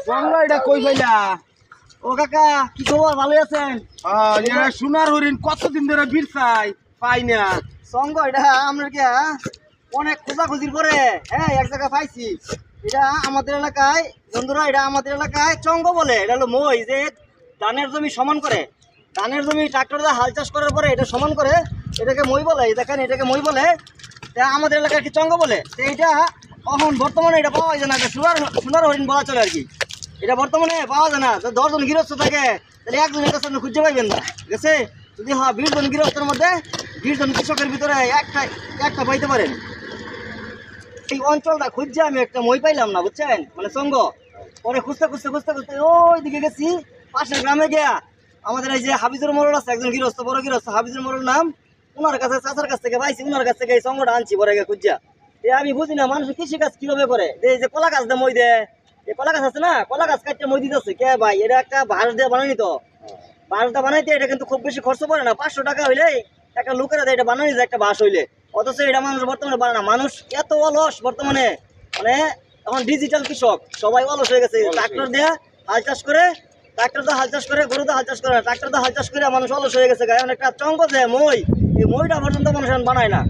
বাংলা এটা কই পাইলা? ও কাকা কি খবর, ভালো আছেন? সোনার হরিণ কতদিন ধরে ভিড় চাই, পাই না। সঙ্গ এটা আমরা কি অনেক খোঁজাখুঁজির পরে এক জায়গায় পাইছি। এটা আমাদের এলাকায় বন্ধুরা, এটা আমাদের এলাকায় চঙ্গ বলে। এটা হলো মই, যে ধানের জমি সমান করে, ধানের জমি ট্রাক্টর দিয়ে হাল চাষ করার পরে এটা সমান করে, এটাকে মই বলে। দেখেন এটাকে মই বলে, আমাদের এলাকায় কি চঙ্গ বলে। তো এইটা এখন বর্তমানে এটা পাওয়া যায় না, সোনার সোনার হরিণ বলা চলে আর কি। এটা বর্তমানে পাওয়া যায় না। 10 জন গৃহস্থ থাকে তাহলে একজনের কাছে আপনি খুঁজে পাইবেন না, ঠিক আছে? যদি 20 জন গৃহস্থের মধ্যে 20 জন কৃষকের ভিতরে একটা পাইতে পারেন। এই অঞ্চলটা খুঁজছে আমি একটা মই পাইলাম না, বুঝছেন, মানে সঙ্গ। পরে খুঁজতে খুঁজতে খুঁজতে খুঁজতে ওই দিকে গেছি, পাশের গ্রামে গিয়া আমাদের এই যে হাফিজুর মোড়ল আছে, একজন গৃহস্থ, বড় গৃহস্থ, হাফিজুর মোড়ল নাম। ওনার কাছে, চাচার কাছ থেকে পাইছি, ওনার কাছ থেকে এই সঙ্গটা আনছি পরে গিয়ে খুঁজা। আমি বুঝি না মানুষ কৃষি কাজ কিভাবে করে। এই যে কলা গাছ দিয়ে মই দেয়, এই কলা গাছ আছে না, কলা গাছ কাটতে মই দিতেছে কে ভাই? এটা একটা বাঁশ দিয়ে বানানি, তো বাঁশটা বানাইতে এটা কিন্তু খুব বেশি খরচ পড়ে না। 500 টাকা হইলে একটা লোকেরা এটা বানানি যায় একটা বাঁশ হইলে। অথচ এটা মানুষ বর্তমানে বানায় না। মানুষ এত অলস বর্তমানে, মানে এখন ডিজিটাল কৃষক সবাই অলস হয়ে গেছে। ট্রাক্টর দিয়ে হাল চাষ করে, ট্রাক্টর দিয়ে হাল চাষ করে, গরু দিয়ে হাল চাষ করে না, ট্রাক্টর দিয়ে হাল চাষ করে মানুষ অলস হয়ে গেছে। এখন একটা চঙ্গ যে মই, এই মইটা পর্যন্ত মানুষ এখন বানায় না।